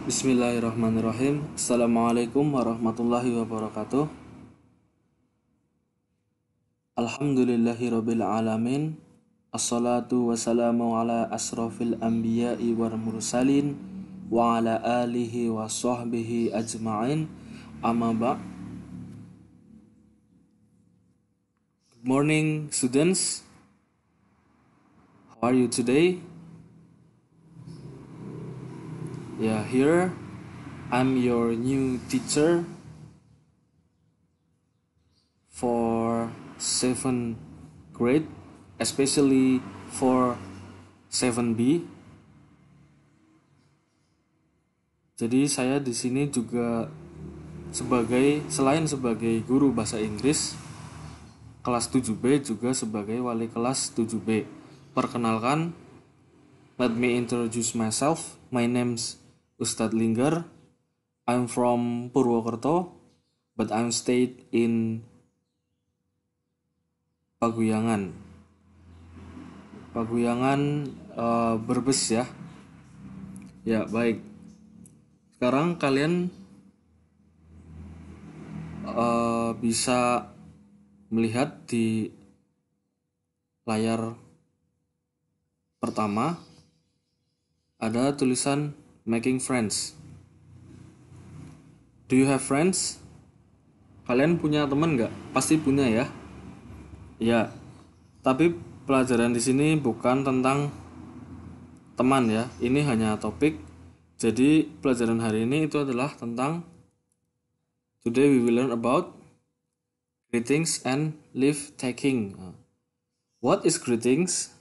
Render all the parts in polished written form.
Bismillahirrahmanirrahim. Assalamualaikum warahmatullahi wabarakatuh. Alhamdulillahirabbil alamin. Assalatu wassalamu ala asrofil anbiya'i wal mursalin wa ala alihi wa sahbihi ajma'in. Amma ba'. Good morning, students. How are you today? Here I'm your new teacher for 7th grade, especially for 7B. Jadi saya di sini juga selain sebagai guru bahasa Inggris kelas 7B, juga sebagai wali kelas 7B. Perkenalkan, let me introduce myself. My name's Ustadz Linggar. I'm from Purwokerto, but I'm stayed in Paguyangan, Brebes ya. Ya, baik. Sekarang kalian bisa melihat di layar pertama ada tulisan making friends. Do you have friends? Kalian punya teman nggak? Pasti punya ya. Ya, tapi pelajaran di sini bukan tentang teman ya. Ini hanya topik. Jadi pelajaran hari ini itu adalah tentang today we will learn about greetings and leave taking. What is greetings?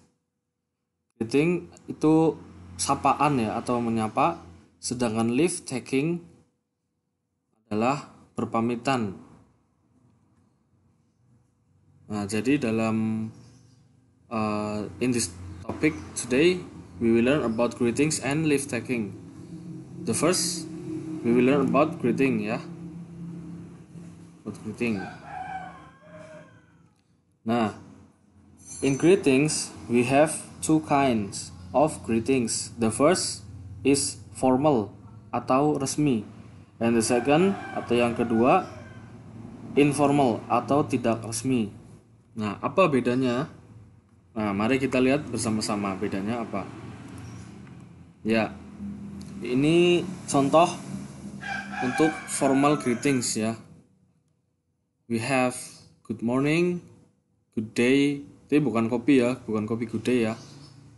Greeting itu sapaan ya, atau menyapa, sedangkan leave taking adalah berpamitan. Nah, jadi dalam in this topic today we will learn about greetings and leave taking. The first we will learn about greeting ya. About greeting. Nah, in greetings we have two kinds of greetings. The first is formal atau resmi, and the second atau yang kedua informal atau tidak resmi. Nah, apa bedanya? Nah, mari kita lihat bersama-sama bedanya apa. Ya, ini contoh untuk formal greetings ya. We have good morning, good day. Itu bukan kopi ya, bukan kopi good day ya.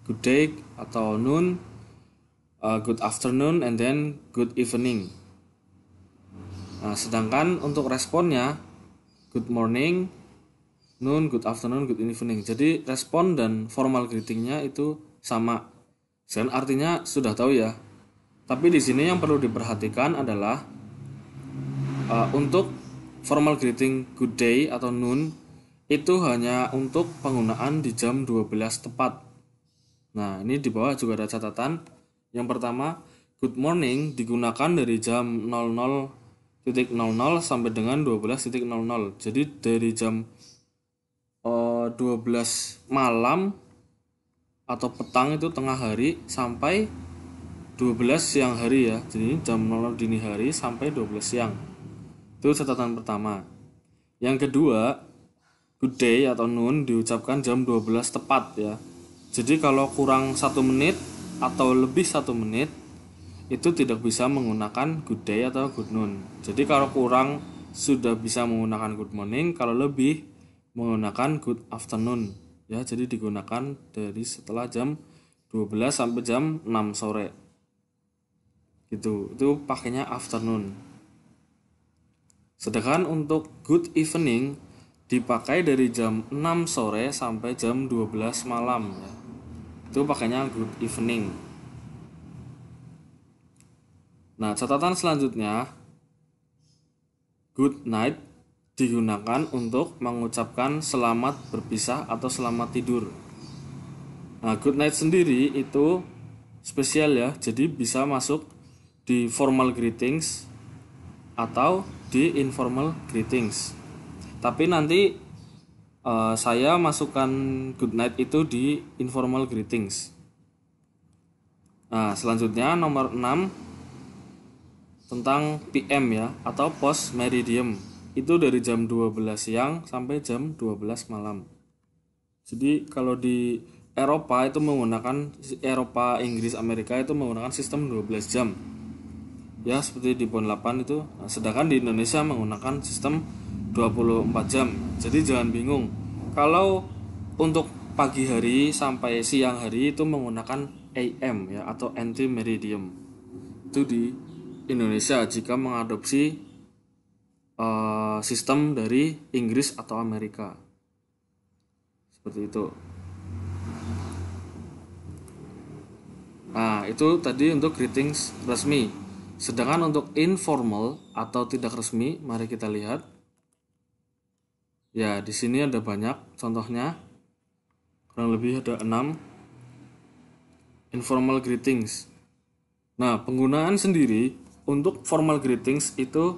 Good day atau noon, good afternoon, and then good evening. Nah, sedangkan untuk responnya good morning, noon, good afternoon, good evening. Jadi respon dan formal greetingnya itu sama. Dan artinya sudah tahu ya. Tapi di sini yang perlu diperhatikan adalah untuk formal greeting good day atau noon itu hanya untuk penggunaan di jam 12 tepat. Nah, ini di bawah juga ada catatan. Yang pertama, good morning digunakan dari jam 00.00 sampai dengan 12.00. Jadi dari jam 12 malam atau petang itu tengah hari sampai 12 siang hari ya. Jadi jam 00 dini hari sampai 12 siang. Itu catatan pertama. Yang kedua, good day atau noon diucapkan jam 12 tepat ya. Jadi kalau kurang 1 menit atau lebih 1 menit itu tidak bisa menggunakan good day atau good noon. Jadi kalau kurang sudah bisa menggunakan good morning, kalau lebih menggunakan good afternoon ya. Jadi digunakan dari setelah jam 12 sampai jam 6 sore. Gitu. Itu pakainya afternoon. Sedangkan untuk good evening dipakai dari jam 6 sore sampai jam 12 malam ya. Itu pakainya good evening. Nah, catatan selanjutnya, good night digunakan untuk mengucapkan selamat berpisah atau selamat tidur. Nah, good night sendiri itu spesial ya. Jadi bisa masuk di formal greetings atau di informal greetings. Tapi nanti saya masukkan good night itu di informal greetings. Nah, selanjutnya nomor 6, tentang PM ya, atau post meridium. Itu dari jam 12 siang sampai jam 12 malam. Jadi kalau di Eropa itu menggunakan Eropa, Inggris, Amerika itu menggunakan sistem 12 jam. Ya, seperti di PON 8 itu. Nah, sedangkan di Indonesia menggunakan sistem 24 jam. Jadi jangan bingung. Kalau untuk pagi hari sampai siang hari itu menggunakan AM ya, atau anti meridium. Itu di Indonesia jika mengadopsi sistem dari Inggris atau Amerika. Seperti itu. Nah, itu tadi untuk greetings resmi. Sedangkan untuk informal atau tidak resmi, mari kita lihat. Ya, di sini ada banyak contohnya. Kurang lebih ada 6 informal greetings. Nah, penggunaan sendiri untuk formal greetings itu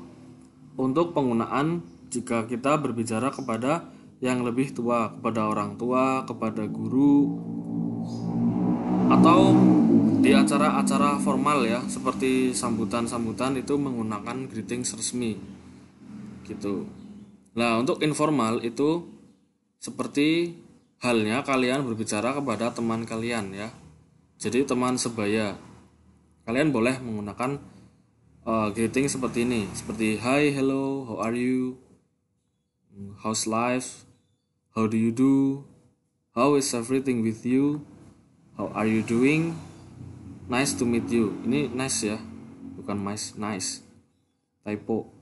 untuk penggunaan jika kita berbicara kepada yang lebih tua, kepada orang tua, kepada guru, atau di acara-acara formal ya, seperti sambutan-sambutan itu menggunakan greetings resmi gitu. Nah, untuk informal itu seperti halnya kalian berbicara kepada teman kalian ya. Jadi teman sebaya. Kalian boleh menggunakan greeting seperti ini, seperti hi, hello, how are you, how's life, how do you do, how is everything with you, how are you doing, nice to meet you. Ini nice ya, bukan nice, typo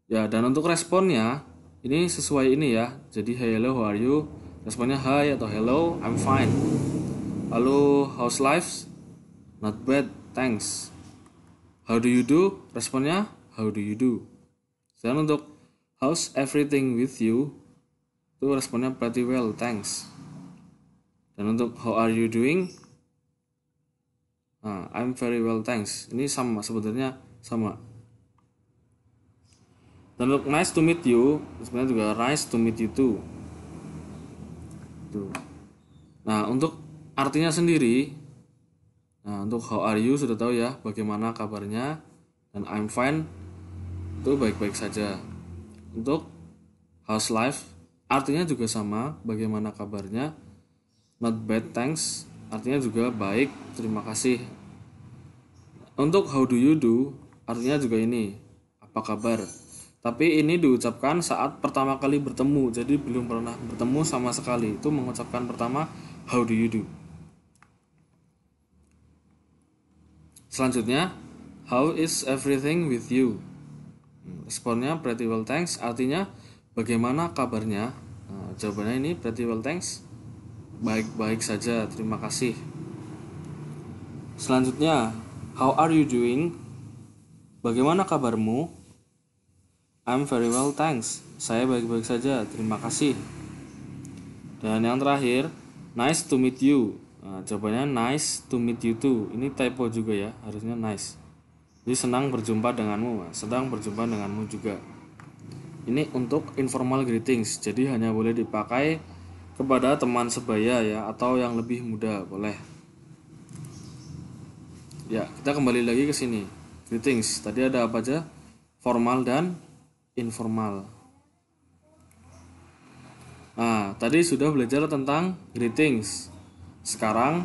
ya. Dan untuk responnya ini sesuai ini ya, jadi hi, hello, how are you, responnya hi atau hello, I'm fine. Lalu how's life, not bad, thanks. How do you do? Responnya how do you do. Dan untuk how's everything with you, itu responnya pretty well, thanks. Dan untuk how are you doing, I'm very well, thanks. Ini sama, sebenarnya sama. Dan untuk nice to meet you, sebenarnya juga nice to meet you too. Tuh. Nah, untuk artinya sendiri, nah untuk how are you sudah tahu ya, bagaimana kabarnya, dan I'm fine itu baik-baik saja. Untuk how's life artinya juga sama, bagaimana kabarnya. Not bad, thanks artinya juga baik, terima kasih. Untuk how do you do artinya juga ini, apa kabar. Tapi ini diucapkan saat pertama kali bertemu, jadi belum pernah bertemu sama sekali. Itu mengucapkan pertama how do you do. Selanjutnya, how is everything with you? Responnya pretty well, thanks artinya bagaimana kabarnya. Nah, jawabannya ini pretty well, thanks, baik-baik saja, terima kasih. Selanjutnya, how are you doing? Bagaimana kabarmu? I'm very well, thanks, saya baik-baik saja, terima kasih. Dan yang terakhir, nice to meet you. Nah, jawabannya nice to meet you too. Ini typo juga ya, harusnya nice. Jadi senang berjumpa denganmu, sedang berjumpa denganmu juga. Ini untuk informal greetings, jadi hanya boleh dipakai kepada teman sebaya ya, atau yang lebih muda boleh. Ya, kita kembali lagi ke sini. Greetings, tadi ada apa aja? Formal dan informal. Nah, tadi sudah belajar tentang greetings. Sekarang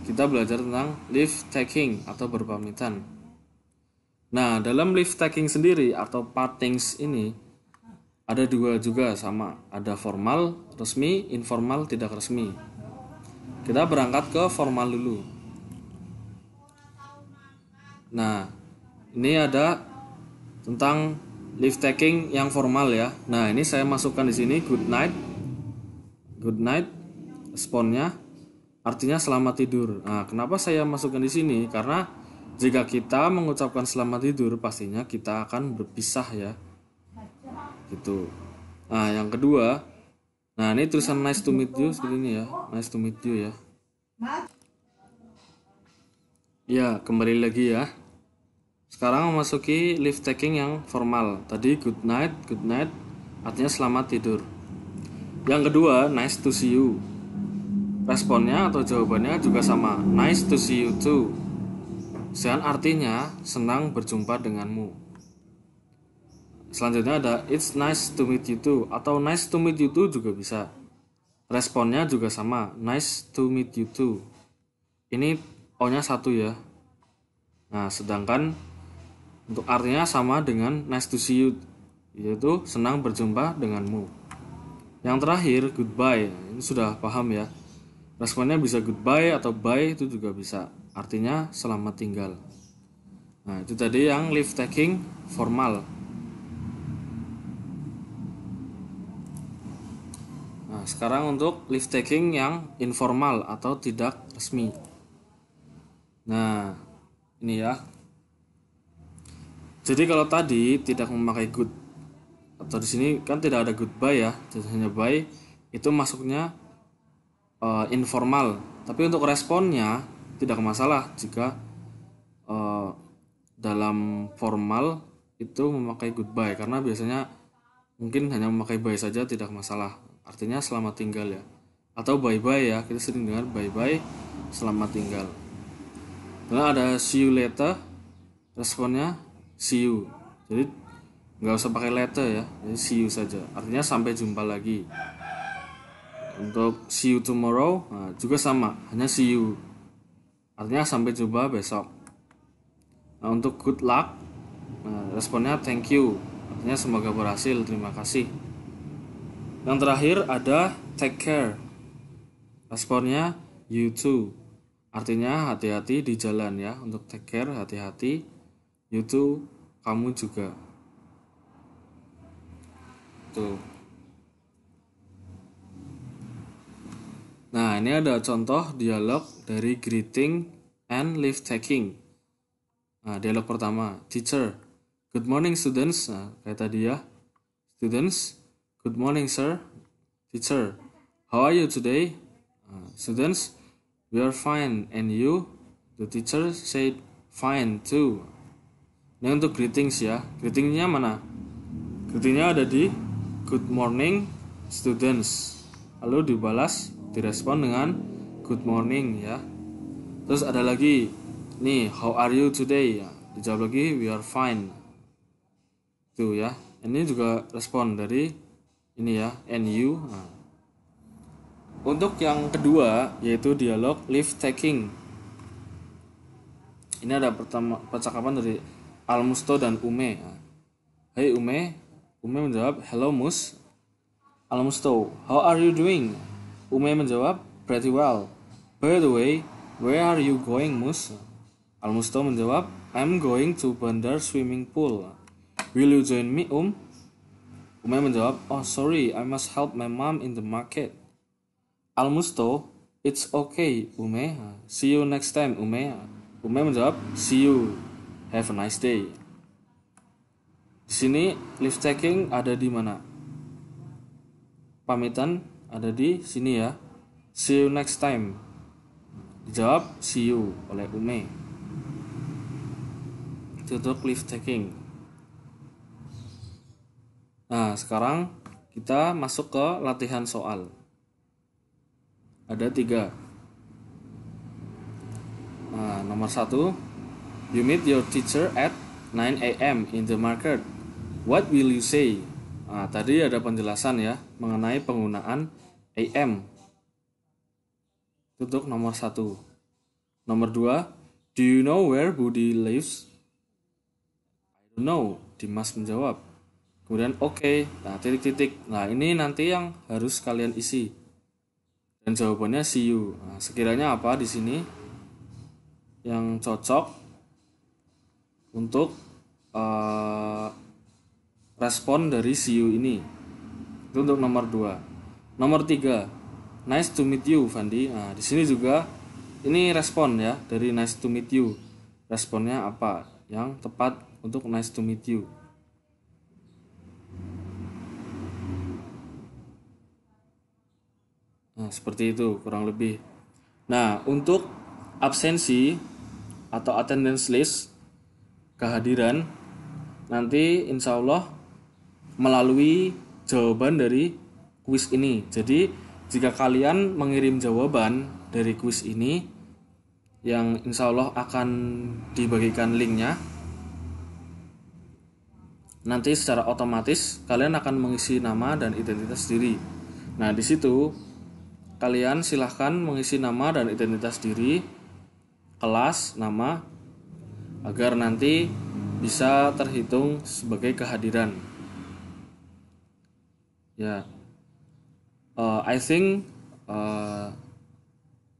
kita belajar tentang leave taking atau berpamitan. Nah, dalam leave taking sendiri atau partings ini ada dua juga sama. Ada formal, resmi, informal, tidak resmi. Kita berangkat ke formal dulu. Nah, ini ada tentang leave taking yang formal ya. Nah, ini saya masukkan di sini good night. Good night responnya artinya selamat tidur. Nah, kenapa saya masukkan di sini? Karena jika kita mengucapkan selamat tidur, pastinya kita akan berpisah ya. Gitu. Nah, yang kedua, nah ini tulisan nice to meet you seperti ini ya. Nice to meet you ya. Ya, kembali lagi ya. Sekarang memasuki leave taking yang formal. Tadi good night artinya selamat tidur. Yang kedua, nice to see you. Responnya atau jawabannya juga sama, nice to see you too. Sedangkan artinya senang berjumpa denganmu. Selanjutnya ada it's nice to meet you too, atau nice to meet you too juga bisa. Responnya juga sama, nice to meet you too. Ini O-nya satu ya. Nah, sedangkan untuk artinya sama dengan nice to see you, yaitu senang berjumpa denganmu. Yang terakhir goodbye. Ini sudah paham ya. Responnya bisa goodbye atau bye, itu juga bisa. Artinya selamat tinggal. Nah, itu tadi yang leave taking formal. Nah, sekarang untuk leave taking yang informal atau tidak resmi. Nah, ini ya. Jadi kalau tadi tidak memakai good, atau di sini kan tidak ada goodbye ya, hanya bye, itu masuknya informal. Tapi untuk responnya tidak masalah jika dalam formal itu memakai goodbye, karena biasanya mungkin hanya memakai bye saja tidak masalah. Artinya selamat tinggal ya. Atau bye bye ya, kita sering dengar bye bye, selamat tinggal. Lalu ada see you later, responnya see you. Jadi nggak usah pakai later ya, jadi see you saja. Artinya sampai jumpa lagi. Untuk see you tomorrow, nah, juga sama, hanya see you. Artinya sampai jumpa besok. Nah, untuk good luck, nah, responnya thank you. Artinya semoga berhasil, terima kasih. Yang terakhir ada take care. Responnya you too. Artinya hati-hati di jalan ya. Untuk take care, hati-hati. You too, kamu juga. Tuh. Nah, ini ada contoh dialog dari greeting and leave taking. Nah, dialog pertama, teacher, good morning students. Nah, kayak tadi ya. Students, good morning sir. Teacher, how are you today? Students, we are fine, and you? The teacher said fine too. Ini untuk greetings ya. Greetingnya mana? Greetingnya ada di good morning students. Lalu dibalas, direspon dengan good morning ya. Terus ada lagi, nih, how are you today? Ya, dijawab lagi, we are fine. Tuh ya. Ini juga respon dari ini ya, and you. Nah. Untuk yang kedua yaitu dialog leave taking. Ini ada percakapan dari Almusto dan Ume. Hey Ume. Ume menjawab, hello Mus. Almusto, how are you doing? Ume menjawab, pretty well. By the way, where are you going Mus? Almusto menjawab, I'm going to Bandar swimming pool. Will you join me Ume menjawab, oh sorry, I must help my mom in the market. Almusto, it's okay Ume, see you next time Ume. Ume menjawab, see you, have a nice day. Di sini leave taking ada di mana? Pamitan ada di sini ya. See you next time. Dijawab see you oleh Ume. Itu untuk leave taking. Nah, sekarang kita masuk ke latihan soal. Ada 3. Nah, nomor 1, you meet your teacher at 9 a.m. in the market. What will you say? Nah, tadi ada penjelasan ya mengenai penggunaan AM. Untuk nomor 1. Nomor 2, do you know where Budi lives? I don't know, Dimas menjawab. Kemudian okay, nah titik-titik. Nah, ini nanti yang harus kalian isi. Dan jawabannya see you. Nah, sekiranya apa di sini yang cocok untuk respon dari see you ini? Itu untuk nomor 2. Nomor 3, nice to meet you, Fandi. Nah, di sini juga ini respon ya dari nice to meet you. Responnya apa yang tepat untuk nice to meet you? Nah, seperti itu kurang lebih. Nah, untuk absensi atau attendance list, kehadiran, nanti insya Allah melalui jawaban dari kuis ini. Jadi, jika kalian mengirim jawaban dari kuis ini, yang insya Allah akan dibagikan linknya. Nanti secara otomatis kalian akan mengisi nama dan identitas diri. Nah, di situ kalian silahkan mengisi nama dan identitas diri, kelas, nama, agar nanti bisa terhitung sebagai kehadiran. Ya, I think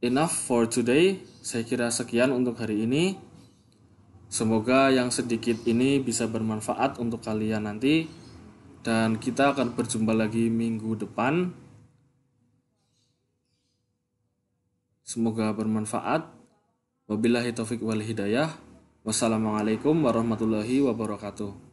enough for today. Saya kira sekian untuk hari ini. Semoga yang sedikit ini bisa bermanfaat untuk kalian nanti. Dan kita akan berjumpa lagi minggu depan. Semoga bermanfaat. Wabillahi taufik wal hidayah. Wassalamualaikum warahmatullahi wabarakatuh.